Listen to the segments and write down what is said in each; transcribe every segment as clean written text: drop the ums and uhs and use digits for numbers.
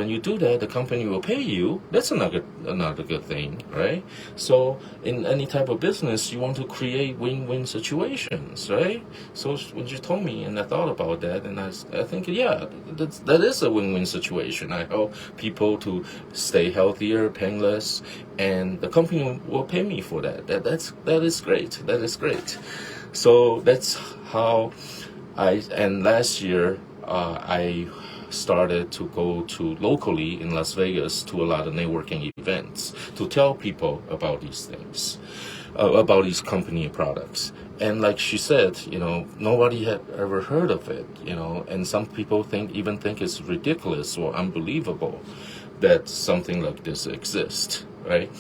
when you do that, the company will pay you. That's another good thing, right? So in any type of business, you want to create win-win situations, right? So when you told me, and I thought about that, and I think, yeah, that is a win-win situation. I help people to stay healthier, paying less, and the company will pay me for that. That is great. That is great. So that's how and last year, I started to go to locally in Las Vegas to a lot of networking events to tell people about these things, about these company products. And like she said, nobody had ever heard of it, and some people even think it's ridiculous or unbelievable that something like this exists, right?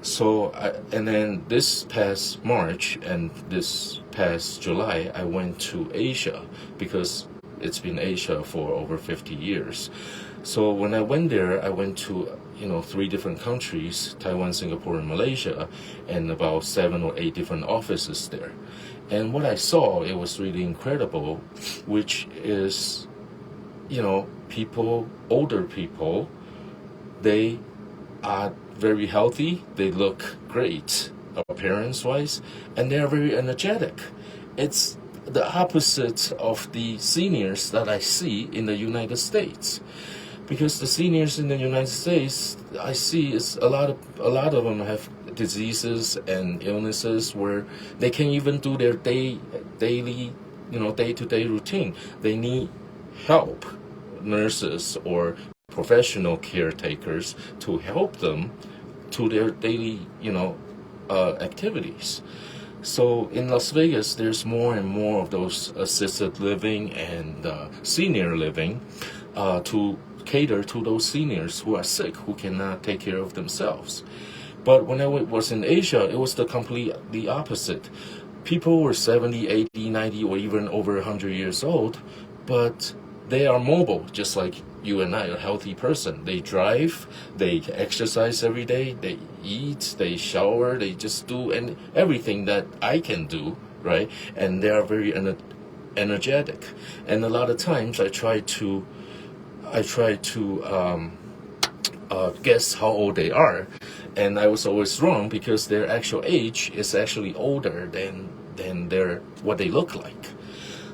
So, and then this past March and this past July, I went to Asia because it's been Asia for over 50 years. So when I went there, I went to, 3 different countries, Taiwan, Singapore, and Malaysia, and about 7 or 8 different offices there. And what I saw, it was really incredible, which is, older people, they are very healthy, they look great appearance-wise, and they are very energetic. It's the opposite of the seniors that I see in the United States. Because the seniors in the United States, I see is a lot of them have diseases and illnesses where they can't even do their day-to-day routine. They need help, nurses or professional caretakers to help them to their daily, activities. So in Las Vegas, there's more and more of those assisted living and senior living to cater to those seniors who are sick, who cannot take care of themselves. But when I was in Asia, it was the completely opposite. People were 70, 80, 90, or even over 100 years old, but they are mobile, just like you and I, a healthy person. They drive, they exercise every day, they eat, they shower, they just do everything that I can do, right? And they are very energetic. And a lot of times I try to guess how old they are, and I was always wrong because their actual age is actually older than what they look like.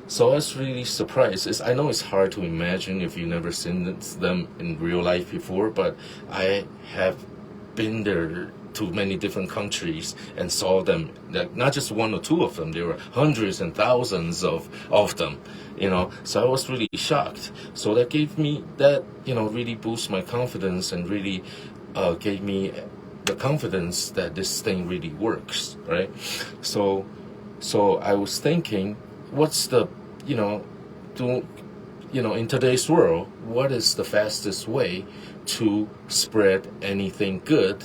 So I was really surprised. I know it's hard to imagine if you've never seen them in real life before, but I have been there to many different countries and saw them, not just 1 or 2 of them, there were hundreds and thousands of them, So I was really shocked. So that gave me really boost my confidence and really gave me the confidence that this thing really works, right? So I was thinking, what's the, in today's world, what is the fastest way to spread anything good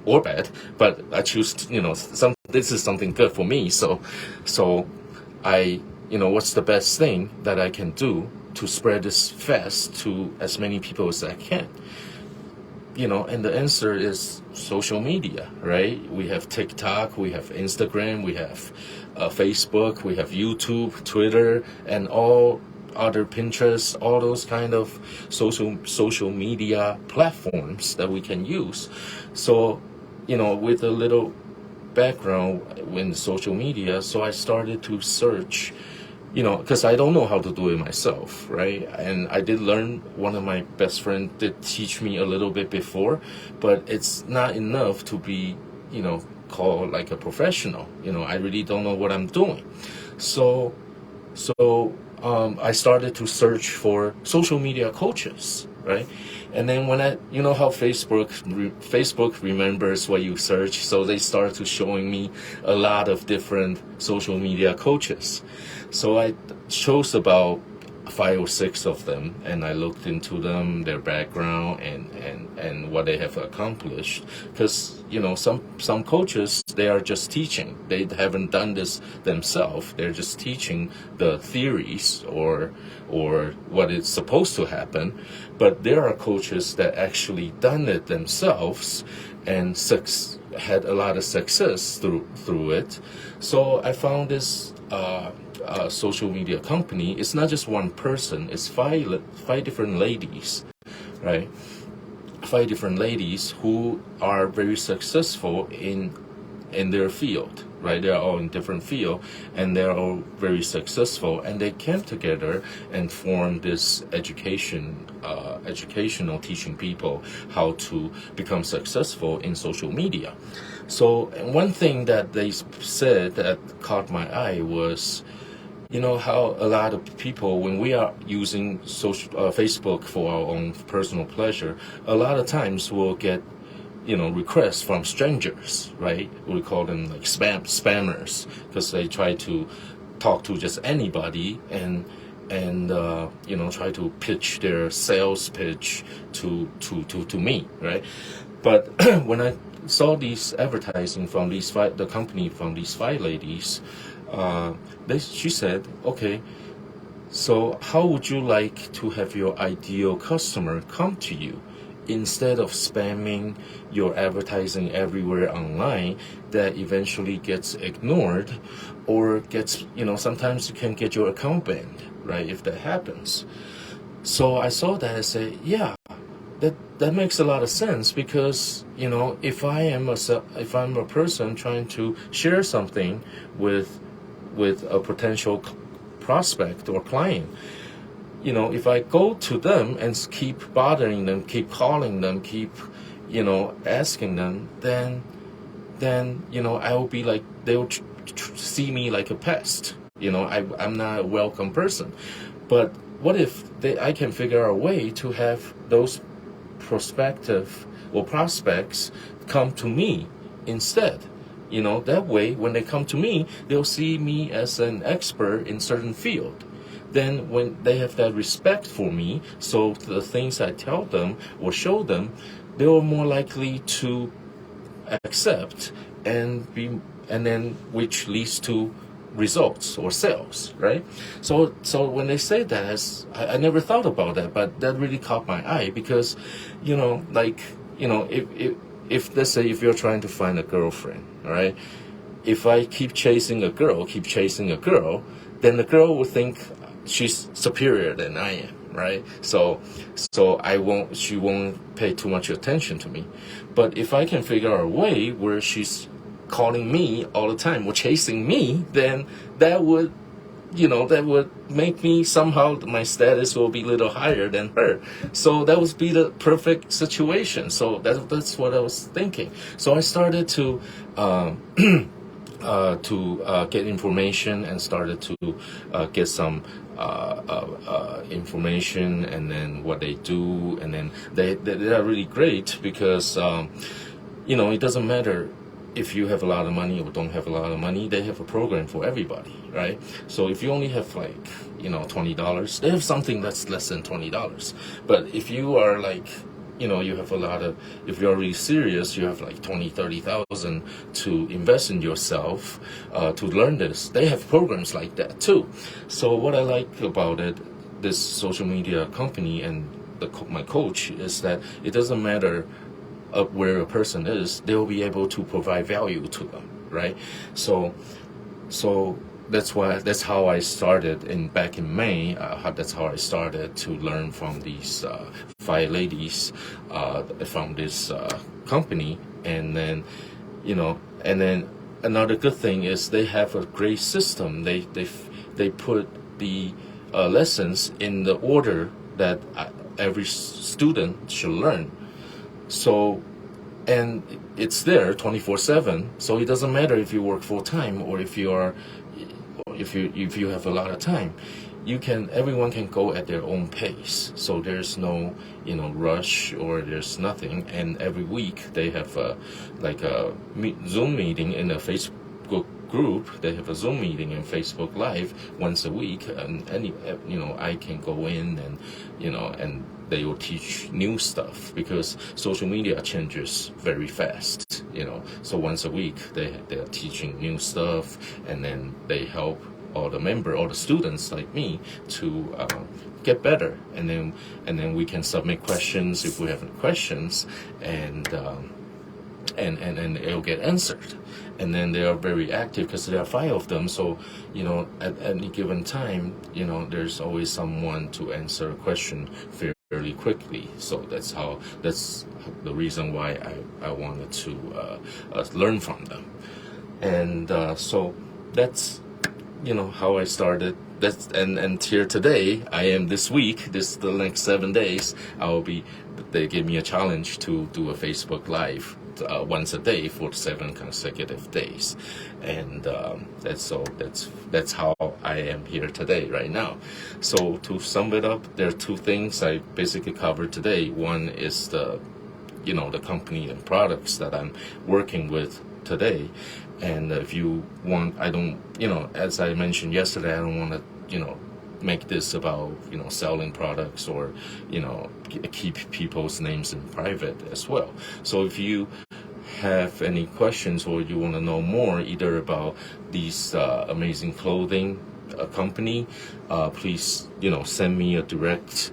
or bad? But I choose, this is something good for me. So I, what's the best thing that I can do to spread this fast to as many people as I can? And the answer is social media, right? We have TikTok, we have Instagram, we have Facebook, we have YouTube, Twitter, and all other Pinterest, all those kind of social media platforms that we can use. So, with a little background in social media, so I started to search, because I don't know how to do it myself, right? And I did learn, one of my best friends did teach me a little bit before, but it's not enough to be, called like a professional. I really don't know what I'm doing. So I started to search for social media coaches, right? And then when how Facebook remembers what you search, so they started showing me a lot of different social media coaches. So I chose about 5 or 6 of them, and I looked into them, their background, and what they have accomplished. Because some coaches, they are just teaching; they haven't done this themselves. They're just teaching the theories or what is supposed to happen. But there are coaches that actually done it themselves and had a lot of success through it. So I found this social media company. It's not just one person, it's five different ladies, right? 5 different ladies who are very successful in their field, right? They're all in different field, and they're all very successful, and they came together and formed this educational teaching people how to become successful in social media. So one thing that they said that caught my eye was, how a lot of people, when we are using Facebook for our own personal pleasure, a lot of times we'll get requests from strangers, right? We call them like spammers, because they try to talk to just anybody and try to pitch their sales pitch to me, right? But when I saw these advertising from the company from these 5 ladies, she said, okay, so how would you like to have your ideal customer come to you? Instead of spamming your advertising everywhere online that eventually gets ignored or gets, sometimes you can get your account banned, right, if that happens. So I saw that and said, yeah, that makes a lot of sense, because, if I'm a person trying to share something with a potential prospect or client, if I go to them and keep bothering them, keep calling them, keep, asking them, then I will be like, they will see me like a pest. I'm not a welcome person. But what if I can figure out a way to have those prospective or prospects come to me instead? That way, when they come to me, they'll see me as an expert in certain field. Then when they have that respect for me, so the things I tell them or show them, they are more likely to accept and then which leads to results or sales, right? So when they say that, I never thought about that, but that really caught my eye, because, if let's say if you're trying to find a girlfriend, all right, if I keep chasing a girl, then the girl will think she's superior than I am, right? So she won't pay too much attention to me. But if I can figure out a way where she's calling me all the time or chasing me, then that would make me somehow, my status will be a little higher than her. So that would be the perfect situation. So that's what I was thinking. So I started to get information and started to get some information, and then what they do, and then they are really great, because it doesn't matter if you have a lot of money or don't have a lot of money. They have a program for everybody, right? So if you only have $20, they have something that's less than $20. But if you are you have if you're really serious, you have like 30,000 to invest in yourself, to learn this. They have programs like that too. So what I like about this social media company and my coach, is that it doesn't matter where a person is, they will be able to provide value to them, right? So that's how I started back in May. That's how I started to learn from these 5 ladies from this company, and then another good thing is they have a great system. They put the lessons in the order that every student should learn. So, and it's there 24/7. So it doesn't matter if you work full time or if you have a lot of time. Everyone can go at their own pace. So there's no rush, or there's nothing. And every week they have a Zoom meeting in a Facebook group. They have a Zoom meeting in Facebook Live once a week, and I can go in and and they will teach new stuff, because social media changes very fast. So once a week they're teaching new stuff, and then they help all the students like me to get better, and then we can submit questions if we have any questions, and it'll get answered. And then they are very active, because there are 5 of them. So, at any given time, there's always someone to answer a question fairly quickly. So that's the reason why I wanted to learn from them. And so that's how I started. That's and here today I am. This week, the next 7 days, they gave me a challenge to do a Facebook Live once a day for 7 consecutive days, and that's how I am here today right now. So to sum it up, there are 2 things I basically covered today. One is the company and products that I'm working with today. And if you want, I don't, as I mentioned yesterday, I don't want to, make this about, selling products or, keep people's names in private as well. So if you have any questions or you want to know more either about these amazing clothing company, please, send me a direct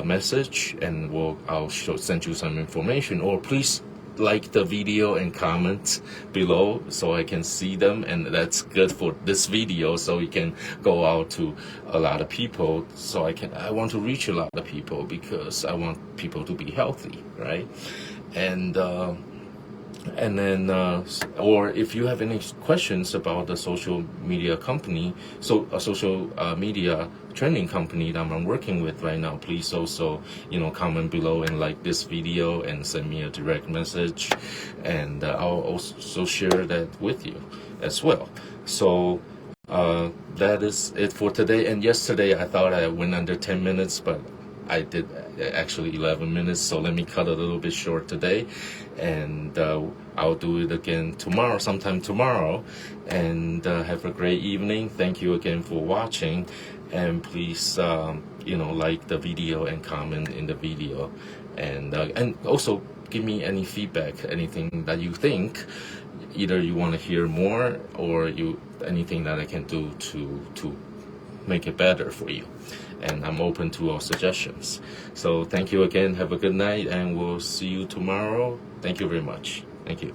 message and I'll send you some information, or please like the video and comment below so I can see them, and that's good for this video so we can go out to a lot of people. So I want to reach a lot of people because I want people to be healthy, right? And then, or if you have any questions about the social media company, social media trending company that I'm working with right now, please also, comment below and like this video and send me a direct message, and I'll also share that with you as well. So that is it for today. And yesterday I thought I went under 10 minutes, but I did actually 11 minutes, so let me cut a little bit short today, and I'll do it again sometime tomorrow, and have a great evening. Thank you again for watching, and please, like the video and comment in the video, and also give me any feedback, anything that you think, either you want to hear more or anything that I can do to make it better for you. And I'm open to all suggestions. So thank you again. Have a good night, and we'll see you tomorrow. Thank you very much. Thank you.